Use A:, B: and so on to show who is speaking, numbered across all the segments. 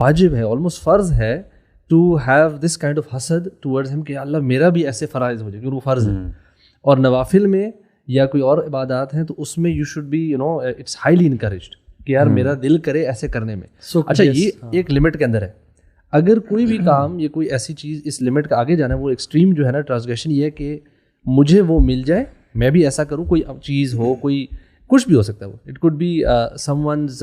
A: واجب ہے, آلموسٹ فرض ہے to have this kind of حسد ٹورڈز ہم کہ اللہ میرا بھی ایسے فرائض ہو جائے, کیونکہ وہ فرض ہے. اور نوافل میں یا کوئی اور عبادات ہیں تو اس میں you should be its highly encouraged کہ یار میرا دل کرے ایسے کرنے میں. اچھا یہ ایک لمٹ کے اندر ہے. اگر کوئی بھی کام یا کوئی ایسی چیز اس لمٹ کا آگے جانا ہے, وہ ایکسٹریم جو ہے نا ٹرانسگریشن یہ ہے کہ مجھے وہ مل جائے, میں بھی ایسا کروں, کوئی چیز ہو, کوئی کچھ بھی ہو سکتا ہے, وہ it could be someone's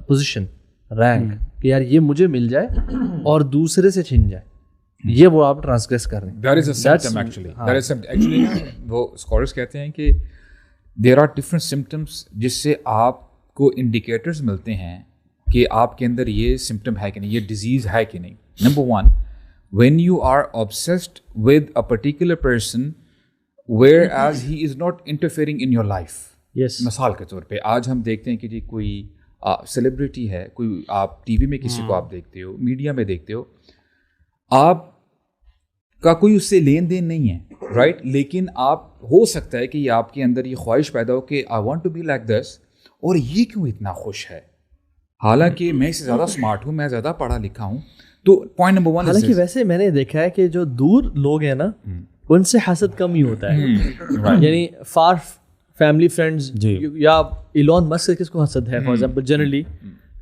A: position, rank, کہ یار یہ مجھے مل جائے اور دوسرے سے چھن جائے, یہ وہ آپ ٹرانسگریس کر رہے ہیں.
B: That is a symptom actually. That is actually وہ scholars کہتے ہیں کہ there are different symptoms جس سے آپ کو indicators ملتے ہیں کہ آپ کے اندر یہ سمٹم ہے کہ نہیں, یہ ڈیزیز ہے کہ نہیں. Number 1, when you are obsessed with a particular person whereas he is not interfering in your life.
A: Yes.
B: مثال کے طور پہ آج ہم دیکھتے ہیں کہ جی کوئی سیلیبریٹی ہے, کوئی آپ ٹی وی میں کسی کو آپ دیکھتے ہو, میڈیا میں دیکھتے ہو, آپ کا کوئی اس سے لین دین نہیں ہے, رائٹ, لیکن آپ ہو سکتا ہے کہ یہ آپ کے اندر یہ خواہش پیدا ہو کہ I want to be like this, اور یہ کیوں اتنا خوش ہے, حالانکہ میں اس سے زیادہ اسمارٹ ہوں, میں زیادہ پڑھا لکھا ہوں. تو پوائنٹ نمبر 1,
A: حالانکہ ویسے میں نے دیکھا ہے کہ جو دور لوگ ہیں نا ان سے حسد کم ہی ہوتا ہے. یعنی فار فیملی فرینڈز, یا ایلون مسک سے کس کو حسد ہے فار ایگزامپل جنرلی,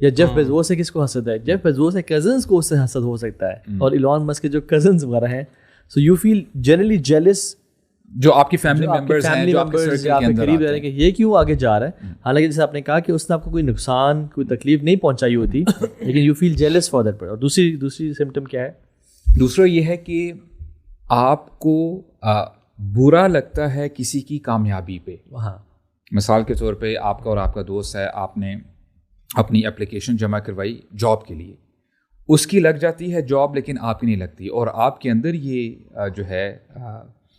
A: یا جیف بیزوس سے کس کو حسد ہے, جیف بیزوس کے کزنس کو اس سے حسد ہو سکتا ہے, اور ایلون مسک کے جو کزنس وغیرہ ہیں, so you feel generally jealous,
B: جو آپ کی فیملی ممبرز ہیں, جو آپ کے سرکل کے اندر
A: قریب رہ رہے ہیں کہ یہ کیوں آگے جا رہا ہے, حالانکہ جیسے آپ نے کہا کہ اس نے آپ کو کوئی نقصان, کوئی تکلیف نہیں پہنچائی ہوتی, لیکن you feel jealous for that. اور دوسری سمٹم کیا ہے؟
B: دوسرا یہ ہے کہ آپ کو برا لگتا ہے کسی کی کامیابی پہ. مثال کے طور پہ آپ کا اور آپ کا دوست ہے, آپ نے اپنی اپلیکیشن جمع کروائی جاب کے لیے, اس کی لگ جاتی ہے جاب لیکن آپ کی نہیں لگتی, اور آپ کے اندر یہ جو ہے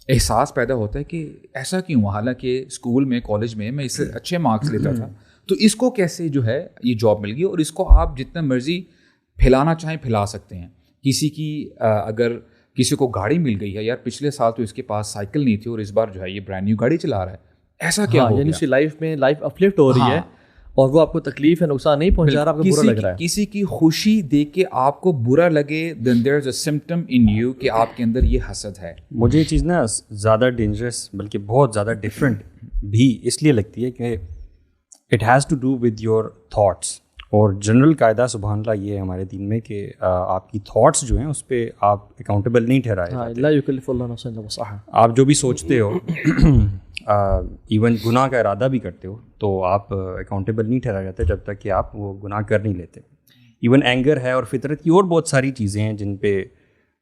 B: احساس پیدا ہوتا ہے کہ ایسا کیوں, حالانکہ اسکول میں کالج میں میں اس سے اچھے مارکس لیتا تھا, تو اس کو کیسے جو ہے یہ جاب مل گئی. اور اس کو آپ جتنا مرضی پھیلانا چاہیں پھیلا سکتے ہیں. کسی کی اگر کسی کو گاڑی مل گئی ہے, یار پچھلے سال تو اس کے پاس سائیکل نہیں تھی اور اس بار جو ہے یہ برانڈ نیو گاڑی چلا رہا ہے, ایسا کیا ہو گیا,
A: یعنی اس کی لائف میں لائف اپلفٹ ہو رہی ہے اور وہ آپ کو تکلیف ہے, نقصان نہیں پہنچا رہا, آپ کو برا لگ رہا ہے.
B: کسی کی خوشی دیکھ کے آپ کو برا لگے, then there is a symptom in you کہ آپ کے اندر یہ حسد ہے.
C: مجھے یہ چیز نا زیادہ ڈینجرس بلکہ بہت زیادہ ڈفرینٹ بھی اس لیے لگتی ہے کہ it has to do with your thoughts. اور جنرل قاعدہ سبحان اللہ یہ ہے ہمارے دین میں کہ آپ کی تھاٹس جو ہیں اس پہ آپ اکاؤنٹیبل نہیں ٹھہرائے جاتے.
A: لا یکلف اللہ نفسا الا وسعہا.
C: آپ جو بھی سوچتے ہو, ایون گناہ کا ارادہ بھی کرتے ہو, تو آپ اکاؤنٹیبل نہیں ٹھہرائے جاتے جب تک کہ آپ وہ گناہ کر نہیں لیتے. ایون اینگر ہے اور فطرت کی اور بہت ساری چیزیں ہیں جن پہ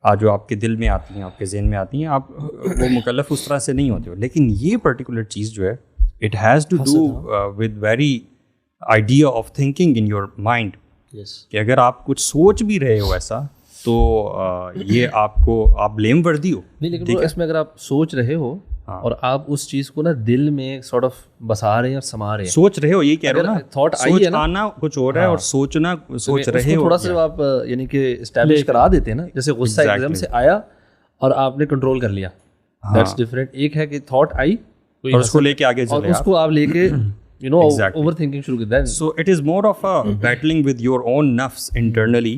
C: جو آپ کے دل میں آتی ہیں, آپ کے ذہن میں آتی ہیں, آپ وہ مکلف اس طرح سے نہیں ہوتے ہو. لیکن یہ پرٹیکولر چیز جو ہے it has to do with very idea of thinking in your mind, کہ اگر آپ کچھ سوچ بھی رہے ہو ایسا تو یہ آپ کو آپ بلیم وردی ہو.
A: نہیں, لیکن اس میں اگر آپ سوچ رہے ہو اور آپ اس چیز کو نا دل میں سارٹ آف بسا رہے ہیں اور سما رہے ہیں,
C: سوچ رہے ہو, یہ کہہ رہے ہو نا,
A: تھاٹ آئی ہے نا,
C: آنا کچھ اور ہے اور سوچنا سوچ رہے ہو,
A: تھوڑا سا آپ یعنی کہ اسٹیبلش کرا دیتے ہیں نا. جیسے غصہ ایک دم سے آیا اور آپ نے کنٹرول کر لیا, دیٹس ڈفرینٹ. ایک ہے کہ تھاٹ آئی
C: اور اس کو لے کے آگے چلے,
A: اس کو آپ لے کے اوور تھنکنگ شروع کر دیں.
C: So it is more of a battling with your own نفس انٹرنلی,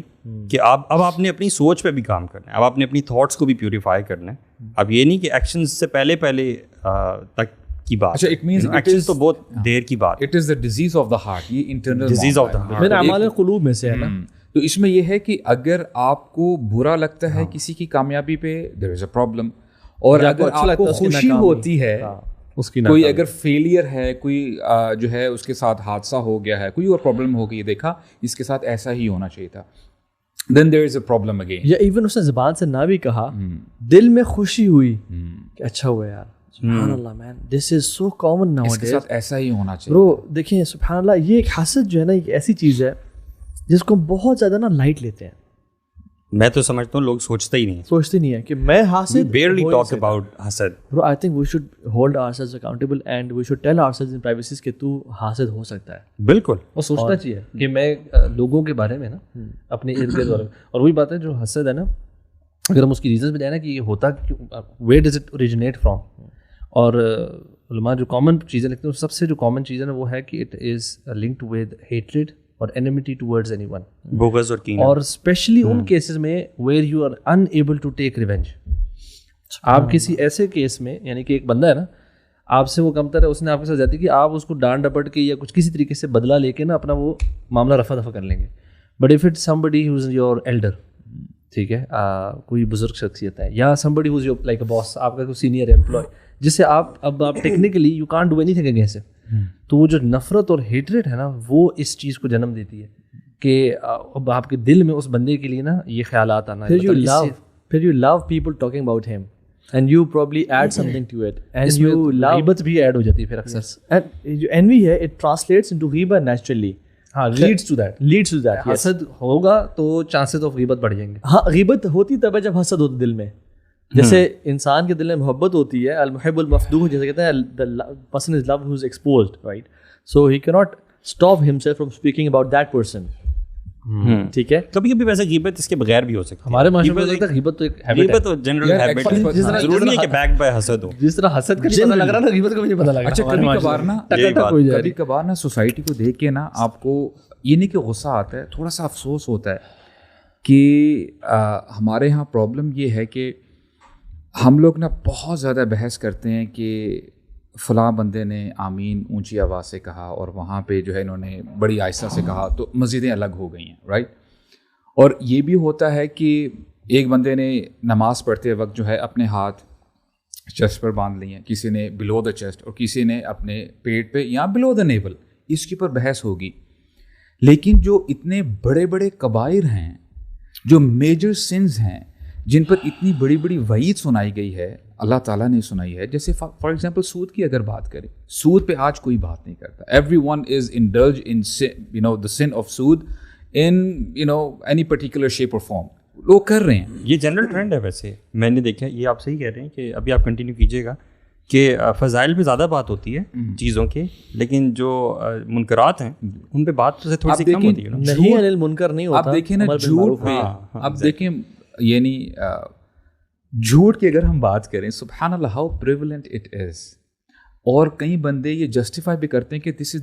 C: کہ اب آپ نے اپنی سوچ پہ بھی کام کرنا ہے, اب آپ نے اپنی تھاٹس کو بھی پیوریفائی کرنا ہے. اب یہ نہیں کہ ایکشنز سے پہلے تک کی بات.
B: اچھا, اٹ مینس
C: ایکشن تو بہت دیر کی بات.
B: It is the disease of the heart, یہ internal
C: disease of the heart,
A: میرا اعمال قلوب میں سے ہے نا.
B: تو اس میں یہ ہے کہ اگر آپ کو برا لگتا ہے کسی کی کامیابی پہ, دیر از اے پرابلم. اور اگر آپ کو خوشی ہوتی ہے اس کی, کوئی اگر فیلئر ہے, کوئی جو ہے اس کے ساتھ حادثہ ہو گیا ہے, کوئی اور پرابلم ہو گئی, دیکھا اس کے ساتھ ایسا ہی ہونا چاہیے تھا, then there is a problem again.
A: یا ایون اس نے زبان سے نہ بھی کہا, دل میں خوشی ہوئی کہ اچھا ہوا یار, سبحان اللہ مین, دس از سو کامن ناؤ
B: اس کے ساتھ ایسا ہی ہونا چاہیے.
A: برو دیکھیں سبحان اللہ, یہ ایک حسد جو ہے نا, ایک ایسی چیز ہے جس کو بہت زیادہ نا لائٹ لیتے ہیں.
C: میں تو سمجھتا ہوں لوگ سوچتے نہیں
A: ہیں کہ میں حاسد.
C: barely talk about حسد.
A: Bro, I think we should hold ourselves accountable and we should tell ourselves in privacy کہ تو حاسد ہو سکتا ہے.
C: بالکل,
A: اور سوچنا چاہیے کہ میں لوگوں کے بارے میں نا, اپنے ارد گرد. اور وہی بات ہے جو حسد ہے نا, اگر ہم اس کی ریزنس بتائیں نا کہ یہ ہوتا where does it originate from, اور علماء جو کامن چیزیں لکھتے ہیں, سب سے جو کامن چیز ہے نا وہ ہے کہ it is linked with hatred اور enmity towards anyone.
C: بغض اور کینہ.
A: اور اسپیشلی ان کیسز میں where you are unable to take revenge. آپ کسی ایسے کیس میں یعنی کہ ایک بندہ ہے نا آپ سے وہ کمتر ہے, اس نے آپ کے ساتھ جاتی کہ آپ اس کو ڈانٹ ڈپٹ کے یا کچھ کسی طریقے سے بدلہ لے کے نا اپنا وہ معاملہ رفع دفع کر لیں گے. But if it somebody who is your elder, ٹھیک ہے, کوئی بزرگ شخصیت ہے, یا somebody who is your like a boss, آپ کا کوئی سینئر امپلائی جس سے آپ technically you can't do any thing against, تو وہ جو نفرت اور ہیٹریٹ ہے نا وہ اس چیز کو جنم دیتی ہے کہ اب آپ کے دل میں اس بندے کے لیے نا یہ خیالات آنا.
D: پھر you love people talking about him and you probably add something to it and you love
A: غیبت بھی ایڈ ہو جاتی ہے پھر اکثر,
D: and جو envy ہے it translates into غیبت naturally.
A: ہاں, leads to that. حسد ہوگا تو چانسز آف غیبت بڑھ جائیں گے.
D: ہاں, غیبت ہوتی تب ہے جب حسد ہوتا دل میں. جیسے انسان کے دل میں محبت ہوتی ہے, المحب المفدوح جیسے کہتے ہیں, the person is loved who is exposed, right? So he cannot stop himself from speaking about that person. ٹھیک ہے,
C: کبھی کبھی ویسے غیبت اس کے بغیر بھی ہو سکتی ہے.
A: ہمارے معاشرے میں غیبت تو ایک
C: غیبت تو جنرل ہیبٹ ہے, ضروری نہیں ہے کہ بیک بائی حسد ہو.
A: جس طرح حسد کا پتہ لگ رہا نا غیبت کا بھی نہیں پتہ لگ رہا.
B: اچھا, کبھی کبھار نا سوسائٹی کو دیکھ کے نا آپ کو یہ نہیں کہ غصہ آتا ہے, تھوڑا سا افسوس ہوتا ہے کہ ہمارے یہاں پرابلم یہ ہے کہ ہم لوگ نا بہت زیادہ بحث کرتے ہیں کہ فلاں بندے نے آمین اونچی آواز سے کہا اور وہاں پہ جو ہے انہوں نے بڑی آہستہ سے کہا تو مسجدیں الگ ہو گئی ہیں, رائٹ. اور یہ بھی ہوتا ہے کہ ایک بندے نے نماز پڑھتے وقت جو ہے اپنے ہاتھ چیسٹ پر باندھ لیے ہیں, کسی نے بلو دا چیسٹ اور کسی نے اپنے پیٹ پہ یا بلو دا نیول, اس کے اوپر بحث ہوگی. لیکن جو اتنے بڑے بڑے کبائر ہیں, جو میجر سنز ہیں, جن پر اتنی بڑی بڑی وعید سنائی گئی ہے, اللہ تعالیٰ نے سنائی ہے, جیسے فار ایگزامپل سود کی اگر بات کریں, سود پہ آج کوئی بات نہیں کرتا. Every one is indulge in the sin of سود ان اینی پرٹیکولر شیپ اور فارم. لوگ کر رہے ہیں,
C: یہ جنرل ٹرینڈ ہے. ویسے میں نے دیکھا, یہ آپ صحیح کہہ رہے ہیں کہ ابھی آپ کنٹینیو کیجیے گا کہ فضائل پہ زیادہ بات ہوتی ہے چیزوں کے, لیکن جو منکرات ہیں ان پہ بات تھوڑی سی کم ہوتی ہے.
D: نہیں انل منکر نہیں ہوتا.
B: آپ دیکھیں نا جھوٹ پہ, آپ دیکھیں یعنی جھوٹ کی اگر ہم بات کریں, سبحان اللہ ہاؤ پریولنٹ اٹ از, اور کئی بندے یہ جسٹیفائی بھی کرتے ہیں کہ دس از